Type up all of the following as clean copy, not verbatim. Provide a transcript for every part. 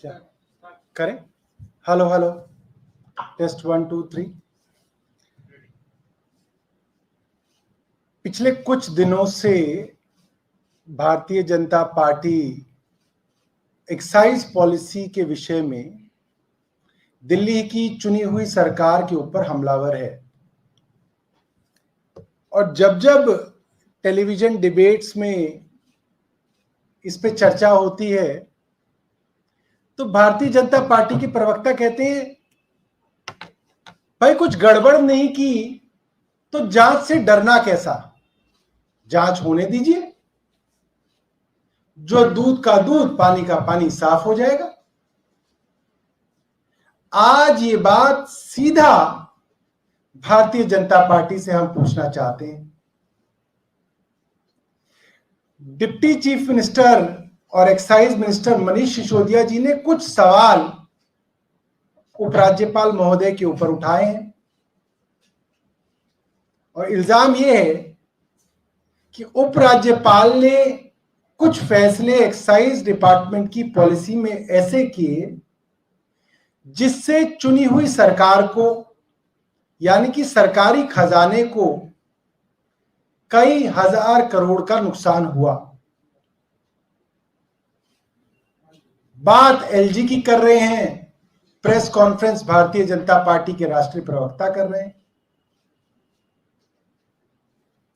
क्या करें? Hello hello, test 1 2 3। पिछले कुछ दिनों से Bharatiya Janata party excise policy के विषय में दिल्ली की चुनी हुई सरकार के ऊपर हमलावर है। और जब जब टेलीविजन डिबेट्स में इस पे चर्चा होती है तो भारतीय जनता पार्टी के प्रवक्ता कहते हैं, भाई कुछ गड़बड़ नहीं की तो जांच से डरना कैसा, जांच होने दीजिए, जो दूध का दूध पानी का पानी साफ हो जाएगा। आज ये बात सीधा भारतीय जनता पार्टी से हम पूछना चाहते हैं। डिप्टी चीफ मिनिस्टर और एक्साइज मिनिस्टर मनीष सिसोदिया जी ने कुछ सवाल उपराज्यपाल महोदय के ऊपर उठाए हैं और इल्जाम यह है कि उपराज्यपाल ने कुछ फैसले एक्साइज डिपार्टमेंट की पॉलिसी में ऐसे किए जिससे चुनी हुई सरकार को, यानी कि सरकारी खजाने को कई हजार करोड़ का नुकसान हुआ। बात एलजी की कर रहे हैं, press conference Bharatiya Janata party के राष्ट्रीय प्रवक्ता कर रहे हैं।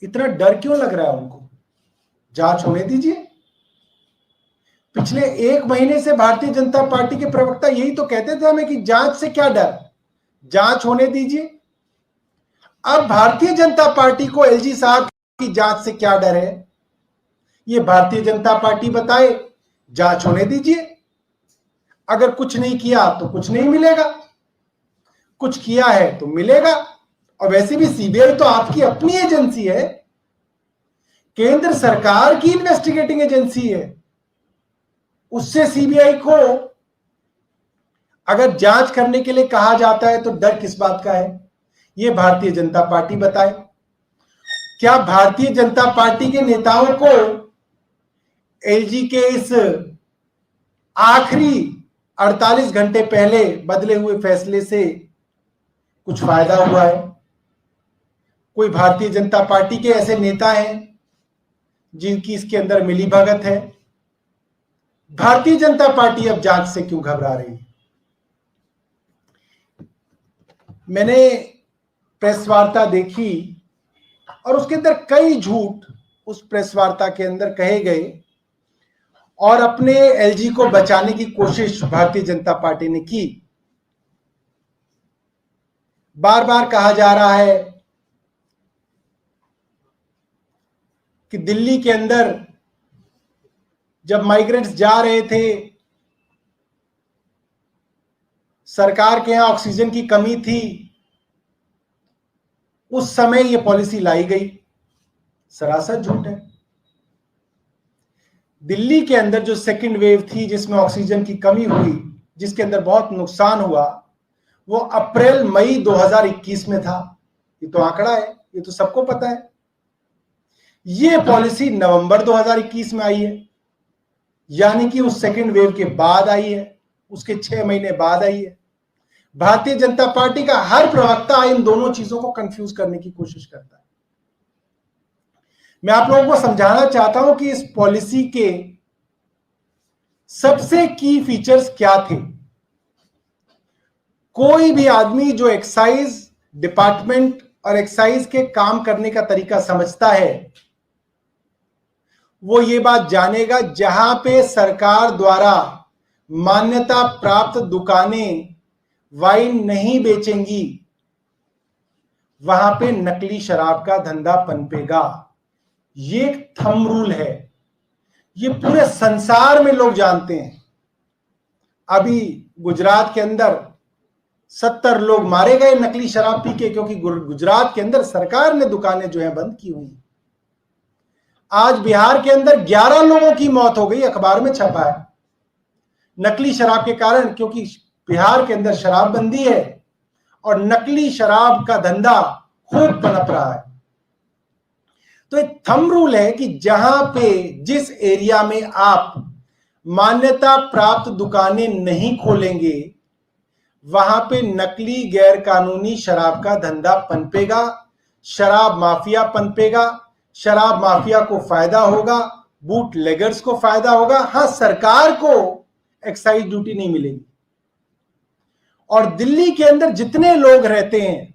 इतना डर क्यों लग रहा है उनको? जांच होने दीजिए। पिछले 1 महीने से भारतीय जनता पार्टी के प्रवक्ता यही तो कहते थे हमें कि जांच से क्या डर, जांच होने दीजिए। अब भारतीय जनता पार्टी को एलजी साहब की जांच से क्या डर है, ये भारतीय जनता पार्टी बताए। जांच होने दीजिए। अगर कुछ नहीं किया तो कुछ नहीं मिलेगा, कुछ किया है तो मिलेगा। और वैसे भी सीबीआई तो आपकी अपनी एजेंसी है, केंद्र सरकार की इन्वेस्टिगेटिंग एजेंसी है। उससे सीबीआई को अगर जांच करने के लिए कहा जाता है तो डर किस बात का है, यह भारतीय जनता पार्टी बताए। क्या भारतीय जनता पार्टी के नेताओं को एलजी के इस आखिरी 48 घंटे पहले बदले हुए फैसले से कुछ फायदा हुआ है? कोई भारतीय जनता पार्टी के ऐसे नेता हैं जिनकी इसके अंदर मिलीभगत है? भारतीय जनता पार्टी अब जांच से क्यों घबरा रही है? मैंने प्रेस वार्ता देखी और उसके अंदर कई झूठ उस प्रेस वार्ता के अंदर कहे गए और अपने एलजी को बचाने की कोशिश भारतीय जनता पार्टी ने की। बार बार कहा जा रहा है कि दिल्ली के अंदर जब माइग्रेंट्स जा रहे थे, सरकार के यहां ऑक्सीजन की कमी थी, उस समय यह पॉलिसी लाई गई। सरासर झूठ है। दिल्ली के अंदर जो सेकंड वेव थी जिसमें ऑक्सीजन की कमी हुई, जिसके अंदर बहुत नुकसान हुआ, वो अप्रैल मई 2021 में था। ये तो आंकड़ा है, ये तो सबको पता है। ये पॉलिसी नवंबर 2021 में आई है, यानी कि उस सेकंड वेव के बाद आई है, उसके 6 महीने बाद आई है। भारतीय जनता पार्टी का हर प्रवक्ता इन दोनों चीजों को कंफ्यूज करने की कोशिश करता है। मैं आप लोगों को समझाना चाहता हूं कि इस पॉलिसी के सबसे की फीचर्स क्या थे। कोई भी आदमी जो एक्साइज डिपार्टमेंट और एक्साइज के काम करने का तरीका समझता है, वो ये बात जानेगा, जहां पे सरकार द्वारा मान्यता प्राप्त दुकानें वाइन नहीं बेचेंगी, वहां पे नकली शराब का धंधा पनपेगा। ये एक थंब रूल है, ये पूरे संसार में लोग जानते हैं। अभी गुजरात के अंदर 70 लोग मारे गए नकली शराब पी के, क्योंकि गुजरात के अंदर सरकार ने दुकानें जो है बंद की हुई। आज बिहार के अंदर 11 लोगों की मौत हो गई, अखबार में छपा है, नकली शराब के कारण, क्योंकि बिहार के अंदर शराबबंदी है और नकली शराब का धंधा खूब पनप रहा है। तो एक थंब रूल है कि जहां पे जिस एरिया में आप मान्यता प्राप्त दुकानें नहीं खोलेंगे, वहां पे नकली गैर कानूनी शराब का धंधा पनपेगा, शराब माफिया पनपेगा, शराब माफिया को फायदा होगा, बूट लेगर्स को फायदा होगा। हां, सरकार को एक्साइज ड्यूटी नहीं मिलेगी। और दिल्ली के अंदर जितने लोग रहते हैं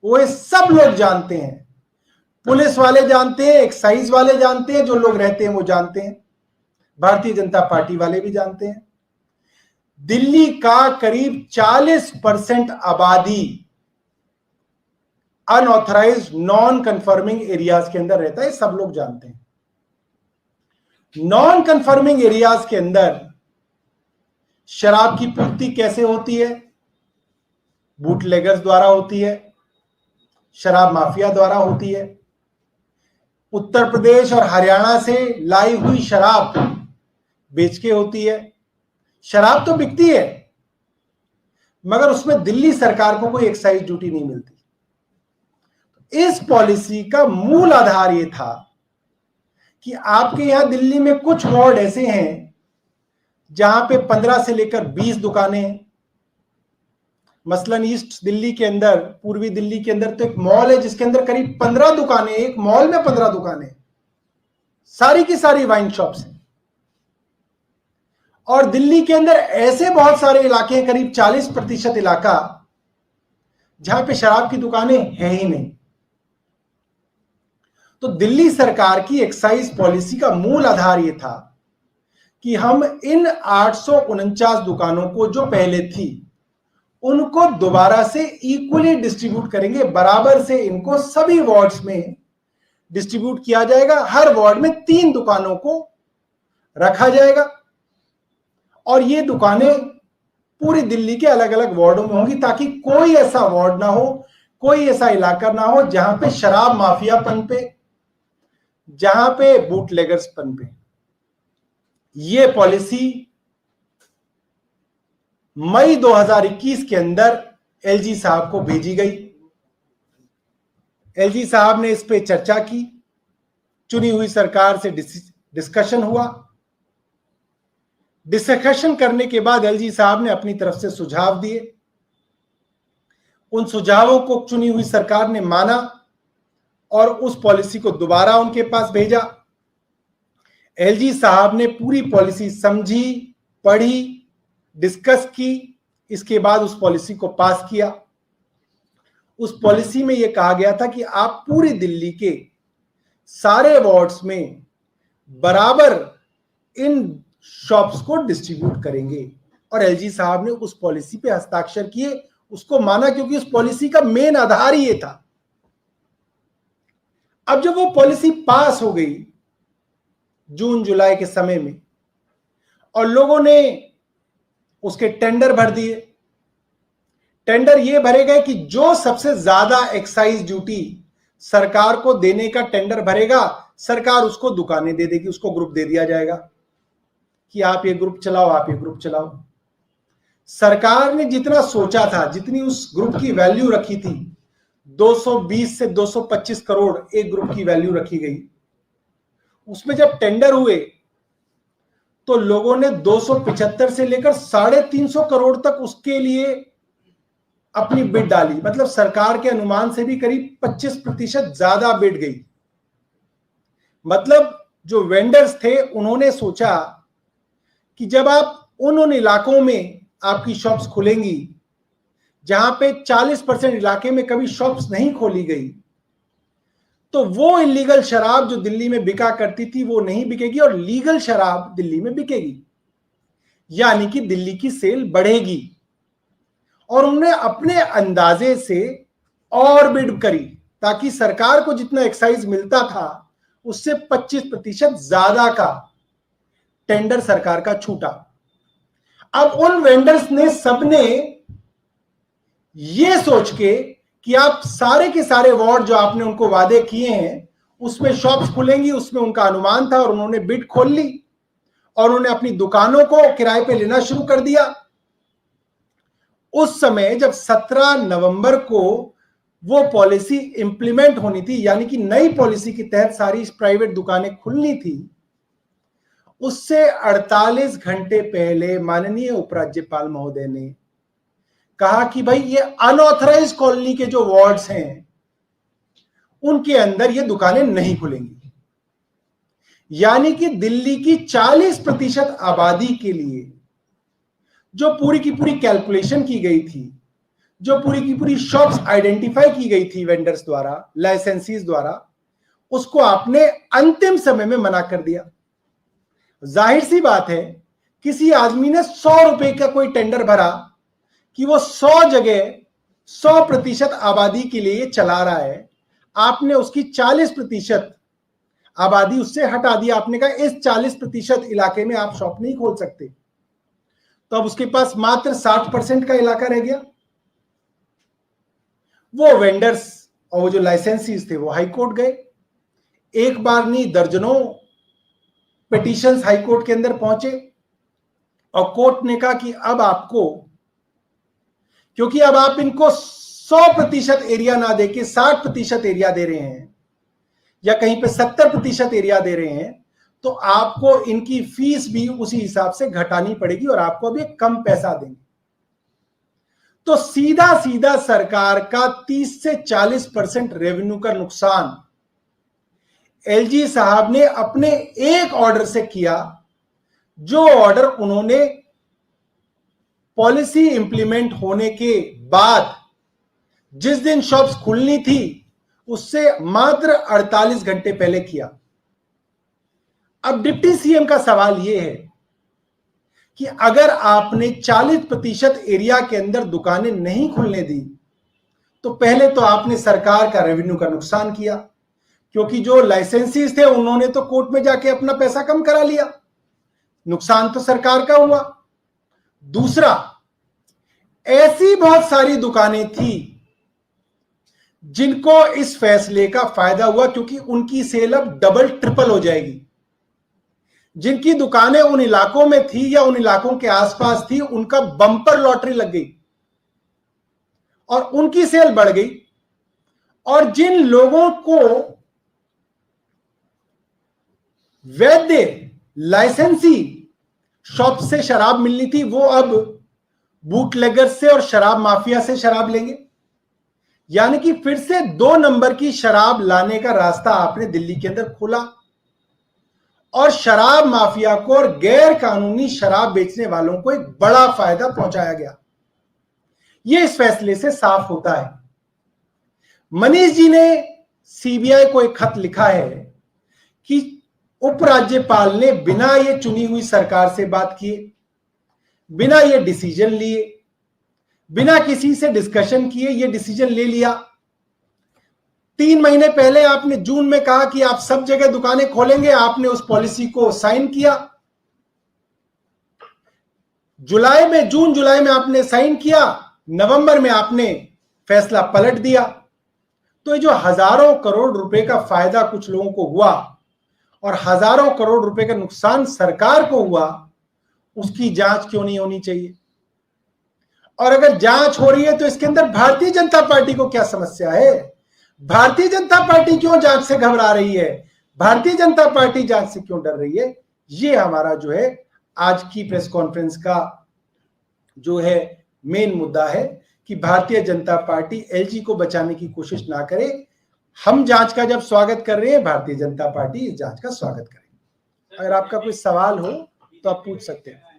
वो सब लोग जानते हैं, पुलिस वाले जानते हैं, एक्साइज वाले जानते हैं, जो लोग रहते हैं वो जानते हैं, भारतीय जनता पार्टी वाले भी जानते हैं। दिल्ली का करीब 40% आबादी अनऑथराइज्ड नॉन कन्फर्मिंग एरियाज के अंदर रहता है, सब लोग जानते हैं। नॉन कन्फर्मिंग एरियाज के अंदर शराब की पूर्ति कैसे होती है? बूटलेगर्स द्वारा होती है, शराब माफिया द्वारा होती है। उत्तर प्रदेश और हरियाणा से लाई हुई शराब बेच के होती है। शराब तो बिकती है, मगर उसमें दिल्ली सरकार को कोई एक्साइज ड्यूटी नहीं मिलती। इस पॉलिसी का मूल आधार यह था कि आपके यहां दिल्ली में कुछ वार्ड ऐसे हैं जहां पे 15 से लेकर 20 दुकानें हैं। मसलन ईस्ट दिल्ली के अंदर, पूर्वी दिल्ली के अंदर तो एक मॉल है जिसके अंदर करीब 15 दुकानें, एक मॉल में 15 दुकानें, सारी की सारी वाइन शॉप्स हैं। और दिल्ली के अंदर ऐसे बहुत सारे इलाके हैं, करीब 40% इलाका, जहां पे शराब की दुकानें हैं ही नहीं। तो दिल्ली सरकार की एक्साइज पॉलिसी का मूल आधार यह था कि हम इन 849 दुकानों को जो पहले थी उनको दोबारा से इक्वली डिस्ट्रीब्यूट करेंगे, बराबर से इनको सभी वार्ड्स में डिस्ट्रीब्यूट किया जाएगा। हर वार्ड में 3 दुकानों को रखा जाएगा और ये दुकानें पूरी दिल्ली के अलग अलग वार्डों में होंगी, ताकि कोई ऐसा वार्ड ना हो, कोई ऐसा इलाका ना हो जहां पे शराब माफिया पनपे, जहां पे बूटलेगर्स पनपे। ये पॉलिसी मई 2021 के अंदर एलजी साहब को भेजी गई। एलजी साहब ने इस पे चर्चा की, चुनी हुई सरकार से डिस्कशन हुआ। डिस्कशन करने के बाद एलजी साहब ने अपनी तरफ से सुझाव दिए। उन सुझावों को चुनी हुई सरकार ने माना और उस पॉलिसी को दोबारा उनके पास भेजा। एलजी साहब ने पूरी पॉलिसी समझी, पढ़ी, डिस्कस की, इसके बाद उस पॉलिसी को पास किया। उस पॉलिसी में यह कहा गया था कि आप पूरी दिल्ली के सारे वार्ड्स में बराबर इन शॉप्स को डिस्ट्रीब्यूट करेंगे। और एलजी साहब ने उस पॉलिसी पे हस्ताक्षर किए, उसको माना, क्योंकि उस पॉलिसी का मेन आधार ही ये था। अब जब वो पॉलिसी पास हो गई जून जुलाई के समय में और लोगों ने उसके टेंडर भर दिए, टेंडर ये भरे गए कि जो सबसे ज्यादा एक्साइज ड्यूटी सरकार को देने का टेंडर भरेगा, सरकार उसको दुकानें दे देगी, उसको ग्रुप दे दिया जाएगा कि आप ये ग्रुप चलाओ, आप ये ग्रुप चलाओ। सरकार ने जितना सोचा था, जितनी उस ग्रुप की वैल्यू रखी थी, 220 से 225 करोड़ एक ग्रुप की वैल्यू रखी गई। उसमें जब टेंडर हुए तो लोगों ने 275 से लेकर 350 करोड़ तक उसके लिए अपनी बिड डाली। मतलब सरकार के अनुमान से भी करीब 25% ज्यादा बिड गई। मतलब जो वेंडर्स थे उन्होंने सोचा कि जब आप उन इलाकों में आपकी शॉप्स खुलेंगी जहां पे 40% इलाके में कभी शॉप्स नहीं खोली गई, तो वो इलीगल शराब जो दिल्ली में बिका करती थी वो नहीं बिकेगी और लीगल शराब दिल्ली में बिकेगी, यानी कि दिल्ली की सेल बढ़ेगी। और उन्होंने अपने अंदाजे से और बिड करी ताकि सरकार को जितना एक्साइज मिलता था उससे 25% ज्यादा का टेंडर सरकार का छूटा। अब उन वेंडर्स ने सबने ये सोच के कि आप सारे के सारे वार्ड जो आपने उनको वादे किए हैं उसमें शॉप्स खुलेंगी, उसमें उनका अनुमान था और उन्होंने बिड खोल ली और उन्होंने अपनी दुकानों को किराए पे लेना शुरू कर दिया। उस समय जब 17 नवंबर को वो पॉलिसी इंप्लीमेंट होनी थी, यानी कि नई पॉलिसी के तहत सारी प्राइवेट दुकानें खुलनी थी, उससे 48 घंटे पहले माननीय उपराज्यपाल महोदय ने कहा कि भाई ये अनऑथराइज्ड कॉलोनी के जो वार्ड्स हैं उनके अंदर ये दुकानें नहीं खुलेंगी। यानी कि दिल्ली की 40% आबादी के लिए जो पूरी की पूरी कैलकुलेशन की गई थी, जो पूरी की पूरी शॉप्स आइडेंटिफाई की गई थी वेंडर्स द्वारा, लाइसेंसीज द्वारा, उसको आपने अंतिम समय में मना कर दिया। जाहिर सी बात है, किसी आदमी ने 100 रुपए का कोई टेंडर भरा कि वो 100 जगह 100% आबादी के लिए चला रहा है, आपने उसकी 40% आबादी उससे हटा दिया। आपने कहा इस 40% इलाके में आप शॉप नहीं खोल सकते, तो अब उसके पास मात्र 60% का इलाका रह गया। वो वेंडर्स और वो जो लाइसेंसीज थे वो हाई कोर्ट गए। एक बार नहीं, दर्जनों पिटीशंस हाई कोर्ट के अंदर पहुंचे और कोर्ट ने कहा कि अब आपको, क्योंकि अब आप इनको 100% एरिया ना देके 60% एरिया दे रहे हैं या कहीं पे 70% एरिया दे रहे हैं, तो आपको इनकी फीस भी उसी हिसाब से घटानी पड़ेगी और आपको अभी कम पैसा देंगे। तो सीधा सीधा सरकार का 30 से 40% रेवेन्यू का नुकसान एलजी साहब ने अपने एक ऑर्डर से किया, जो ऑर्डर उन्होंने पॉलिसी इंप्लीमेंट होने के बाद जिस दिन शॉप्स खुलनी थी उससे मात्र 48 घंटे पहले किया। अब डिप्टी सीएम का सवाल यह है कि अगर आपने 40% एरिया के अंदर दुकानें नहीं खुलने दी, तो पहले तो आपने सरकार का रेवेन्यू का नुकसान किया, क्योंकि जो लाइसेंसीज थे उन्होंने तो कोर्ट में जाके अपना पैसा कम करा लिया, नुकसान तो सरकार का हुआ। दूसरा, ऐसी बहुत सारी दुकानें थी जिनको इस फैसले का फायदा हुआ, क्योंकि उनकी सेल अब डबल ट्रिपल हो जाएगी। जिनकी दुकानें उन इलाकों में थी या उन इलाकों के आसपास थी, उनका बम्पर लॉटरी लग गई और उनकी सेल बढ़ गई। और जिन लोगों को वैध लाइसेंसी शॉप से शराब मिलनी थी, वो अब बूटलेगर से और शराब माफिया से शराब लेंगे। यानी कि फिर से 2 नंबर की शराब लाने का रास्ता आपने दिल्ली के अंदर खोला और शराब माफिया को और गैर कानूनी शराब बेचने वालों को एक बड़ा फायदा पहुंचाया गया। यह इस फैसले से साफ होता है। मनीष जी ने सीबीआई को एक खत लिखा है कि उपराज्यपाल ने बिना ये चुनी हुई सरकार से बात किए, बिना ये डिसीजन लिए, बिना किसी से डिस्कशन किए ये डिसीजन ले लिया। 3 महीने पहले आपने जून में कहा कि आप सब जगह दुकानें खोलेंगे, आपने उस पॉलिसी को साइन किया। जून जुलाई में आपने साइन किया, नवंबर में आपने फैसला पलट दिया। तो ये जो हजारों करोड़ रुपए का फायदा कुछ लोगों को हुआ और हजारों करोड़ रुपए का नुकसान सरकार को हुआ, उसकी जांच क्यों नहीं होनी चाहिए? और अगर जांच हो रही है तो इसके अंदर भारतीय जनता पार्टी को क्या समस्या है? भारतीय जनता पार्टी क्यों जांच से घबरा रही है? भारतीय जनता पार्टी जांच से क्यों डर रही है? ये हमारा जो है आज की प्रेस कॉन्फ्रेंस का जो है मेन मुद्दा है कि भारतीय जनता पार्टी एलजी को बचाने की कोशिश ना करे। हम जांच का जब स्वागत कर रहे हैं, भारतीय जनता पार्टी इस जांच का स्वागत करे। अगर आपका कोई सवाल हो तो आप पूछ सकते हैं।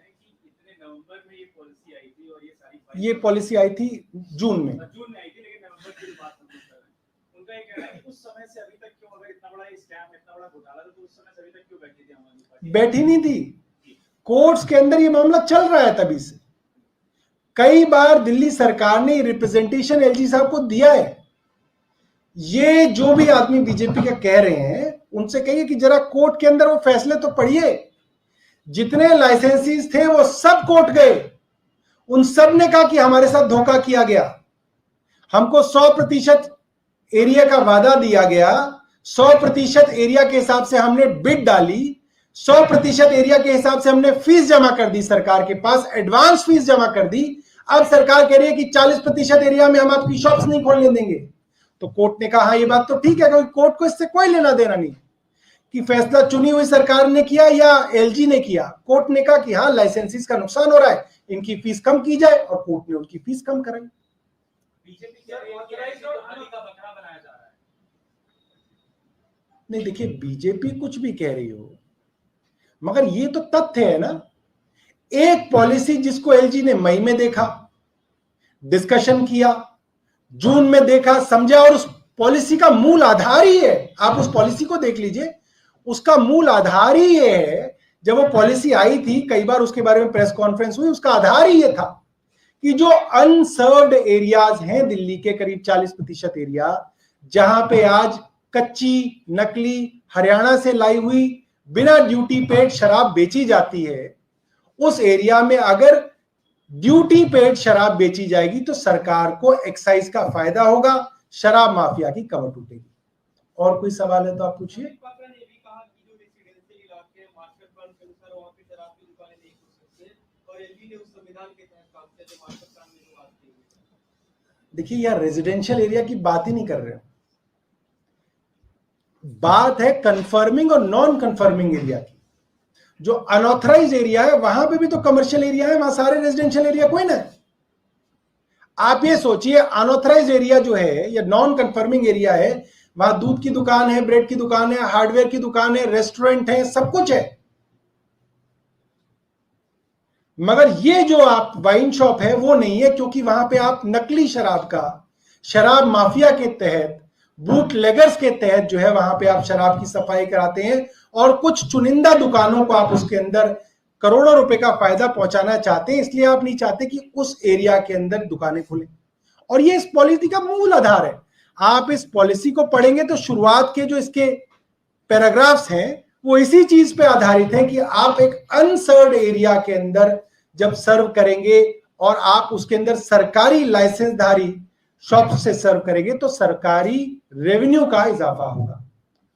ये पॉलिसी आई थी जून में आई थी, लेकिन नवंबर की बात हम कर रहे हैं। उनका ये कहना है कि उस समय से अभी तक क्यों, अगर इतना बड़ा स्कैम, इतना बड़ा घोटाला था, तो उस समय से अभी तक क्यों बैठी थी हमारी पार्टी? बैठी नहीं थी, कोर्ट्स के अंदर ये मामला चल रहा है तभी से। कई बार दिल्ली सरकार ने रिप्रेजेंटेशन एलजी साहब को दिया है। ये जो भी आदमी बीजेपी का कह रहे हैं उनसे कहिए कि जरा कोर्ट के अंदर वो फैसले तो पढ़िए। जितने लाइसेंसीज थे वो सब कोर्ट गए, उन सब ने कहा कि हमारे साथ धोखा किया गया, हमको 100% एरिया का वादा दिया गया, 100% एरिया के हिसाब से हमने बिड डाली, 100% एरिया के हिसाब से हमने फीस जमा कर दी सरकार के पास, एडवांस फीस जमा कर दी। अब सरकार कह रही है कि 40% एरिया में हम आपकी शॉप्स नहीं खोलने देंगे। तो कोर्ट ने कहा हाँ ये बात तो ठीक है, क्योंकि कोर्ट को इससे कोई लेना देना नहीं। कि फैसला चुनी हुई सरकार ने किया या एलजी ने किया? कोर्ट ने कहा कि हाँ लाइसेंसीज का नुकसान हो रहा है, इनकी फीस कम की जाए, और कोर्ट ने उनकी फीस कम कराई। नहीं देखिए, बीजेपी कुछ भी कह रही हो, मगर ये तो तथ्य है ना। एक पॉलिसी जिसको एलजी ने मई में देखा, डिस्कशन किया, जून में देखा, समझा, और उस पॉलिसी का मूल आधार ही है, आप उस पॉलिसी को देख लीजिए, उसका मूल आधार ही ये है। जब वो पॉलिसी आई थी, कई बार उसके बारे में प्रेस कॉन्फ्रेंस हुई, उसका आधार ही ये था कि जो अनसर्व्ड एरियाज हैं दिल्ली के करीब 40% एरिया, जहां पे आज कच्ची, नकली, हरियाणा से लाई हुई, बिना ड्यूटी पेड शराब बेची जाती है, उस एरिया में अगर ड्यूटी पेड शराब बेची जाएगी तो सरकार को एक्साइज का फायदा होगा, शराब माफिया की कमर टूटेगी। और कोई सवाल है तो आप पूछिए। देखिए यार, रेजिडेंशियल एरिया की बात ही नहीं कर रहे हो, बात है कंफर्मिंग और नॉन कंफर्मिंग एरिया की। जो अनऑथराइज एरिया है वहां पे भी तो कमर्शियल एरिया है, वहां सारे रेजिडेंशियल एरिया कोई ना है। आप ये सोचिए, अनऑथराइज एरिया जो है या नॉन कंफर्मिंग एरिया है, वहां दूध की दुकान है, ब्रेड की दुकान है, हार्डवेयर की दुकान है, रेस्टोरेंट है, सब कुछ है। मगर ये जो आप वाइन शॉप है वो नहीं है, क्योंकि वहां पे आप नकली शराब का, शराब माफिया के तहत, बूट लेगर्स के तहत जो है वहां पे आप शराब की सफाई कराते हैं, और कुछ चुनिंदा दुकानों को आप उसके अंदर करोड़ों रुपए का फायदा पहुंचाना चाहते हैं। इसलिए आप नहीं चाहते कि उस एरिया के अंदर दुकानें खुले, और ये इस पॉलिसी का मूल आधार है। आप इस पॉलिसी को पढ़ेंगे तो शुरुआत के जो इसके पैराग्राफ्स हैं वो इसी चीज पे आधारित है कि आप एक अनसर्व्ड एरिया के अंदर जब सर्व करेंगे और आप उसके अंदर सरकारी लाइसेंसधारी शॉप से सर्व करेंगे तो सरकारी रेवेन्यू का इजाफा होगा।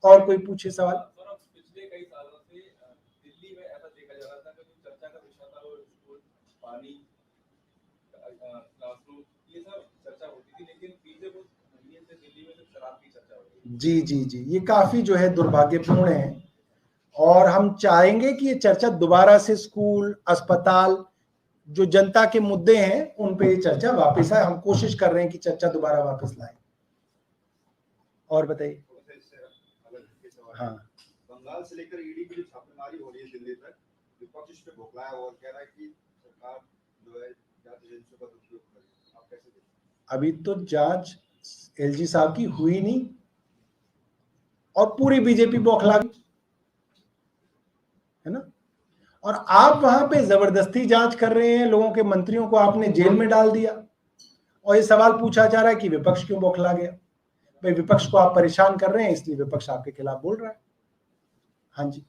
और कोई पूछे सवाल? पिछले कई सालों से दिल्ली में ऐसा देखा जा रहा था कि चर्चा का विषय था वो स्कूल, पानी, क्लासरूम, ये सब चर्चा होती थी, लेकिन पिछले कुछ महीने से दिल्ली में सिर्फ शराब की चर्चा हो रही है। जी जी जी, ये काफी जो है दुर्भाग्यपूर्ण है, और हम चाहेंगे कि ये चर्चा दोबारा से स्कूल, अस्पताल, जो जनता के मुद्दे हैं उन पे ये चर्चा वापस आए। हम कोशिश कर रहे हैं कि चर्चा दोबारा वापस लाए। और बताइए। हाँ, बंगाल से लेकर ईडी की जो छापेमारी हो रही है दिल्ली तक, विपक्ष इस पे भोगलाया और कह रहा है कि सरकार जो है जांच एजेंसियों का दुरुपयोग कर रही है, आप कैसे देखते हैं? अभी तो जांच एलजी साहब की हुई नहीं और पूरी बीजेपी बौखला गई है ना। और आप वहां पे जबरदस्ती जांच कर रहे हैं, लोगों के मंत्रियों को आपने जेल में डाल दिया, और ये सवाल पूछा जा रहा है कि विपक्ष क्यों बौखला गया। भाई, विपक्ष को आप परेशान कर रहे हैं, इसलिए विपक्ष आपके खिलाफ बोल रहा है। हाँ जी,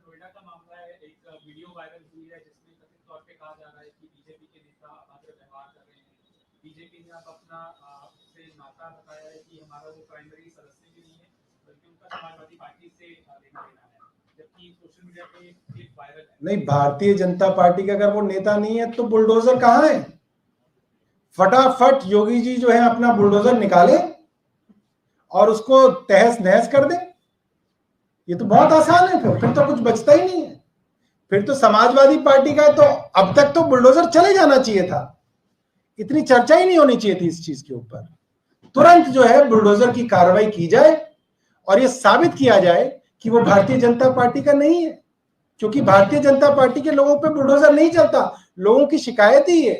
नोएडा का मामला है, एक वीडियो वायरल हुई है जिसमें कथित तौर पे कहा जा रहा है कि बीजेपी के नेता अभद्र व्यवहार कर रहे हैं। बीजेपी ने अब अपना से नाता बताया है कि हमारा वो प्राइमरी सदस्य भी नहीं है, बल्कि उनका समाजवादी पार्टी से लेना देना है, जबकि सोशल मीडिया पे एक वायरल है। नहीं, भारतीय जनता पार्टी का अगर वो नेता नहीं है तो बुलडोजर कहाँ है? फटाफट योगी जी जो है अपना बुलडोजर निकाले और उसको तहस नहस कर दे। ये तो बहुत आसान है, फिर तो कुछ बचता ही नहीं है। फिर तो समाजवादी पार्टी का तो अब तक तो बुलडोजर चले जाना चाहिए था, इतनी चर्चा ही नहीं होनी चाहिए थी इस चीज के ऊपर। तुरंत जो है बुलडोजर की कार्रवाई की जाए और ये साबित किया जाए कि वो भारतीय जनता पार्टी का नहीं है, क्योंकि भारतीय जनता पार्टी के लोगों पे बुलडोजर नहीं चलता। लोगों की शिकायत ही है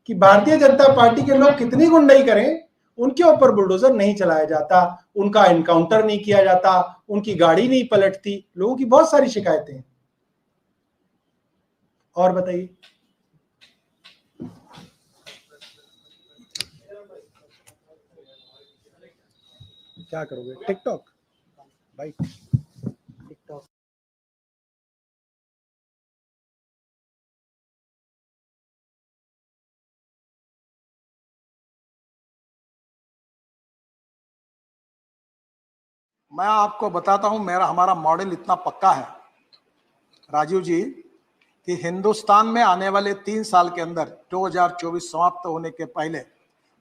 कि भारतीय जनता पार्टी के लोग कितनी गुंडाई करें, उनके ऊपर बुलडोजर नहीं चलाया जाता, उनका एनकाउंटर नहीं किया जाता, उनकी गाड़ी नहीं पलटती। लोगों की बहुत सारी शिकायतें हैं। और बताइए। क्या करोगे? टिकटॉक भाई, टिकटॉक। मैं आपको बताता हूं, हमारा मॉडल इतना पक्का है राजीव जी कि हिंदुस्तान में आने वाले 3 साल के अंदर 2024 समाप्त होने के पहले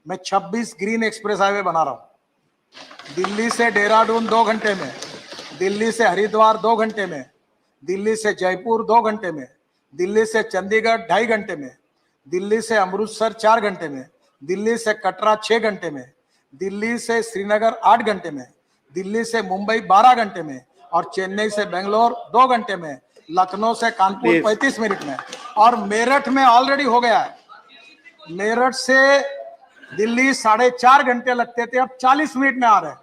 मैं 26 ग्रीन एक्सप्रेस हाईवे बना रहा हूं। दिल्ली से देहरादून 2 घंटे में, दिल्ली से हरिद्वार 2 घंटे में, दिल्ली से जयपुर 2 घंटे में, दिल्ली से चंडीगढ़ 2.5 घंटे में, दिल्ली से अमृतसर 4 घंटे में, दिल्ली से कटरा 6 घंटे में, दिल्ली से श्रीनगर 8 घंटे में, दिल्ली से मुंबई 12 घंटे में और चेन्नई से बेंगलोर 2 घंटे में, लखनऊ से कानपुर 35 मिनट में और मेरठ में ऑलरेडी हो गया है। मेरठ से दिल्ली 4.5 घंटे लगते थे, अब 40 मिनट में आ रहे हैं।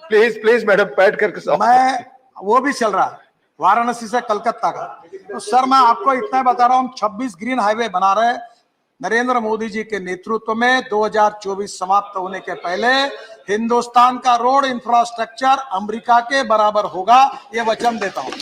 प्लीज मैडम बैठ करके मैं वो भी चल रहा है वाराणसी से कलकत्ता का। तो सर मैं आपको इतना बता रहा हूँ, 26 ग्रीन हाईवे बना रहे हैं नरेंद्र मोदी जी के नेतृत्व में। 2024 समाप्त होने के पहले हिंदुस्तान का रोड इंफ्रास्ट्रक्चर अमेरिका के बराबर होगा, ये वचन देता हूं।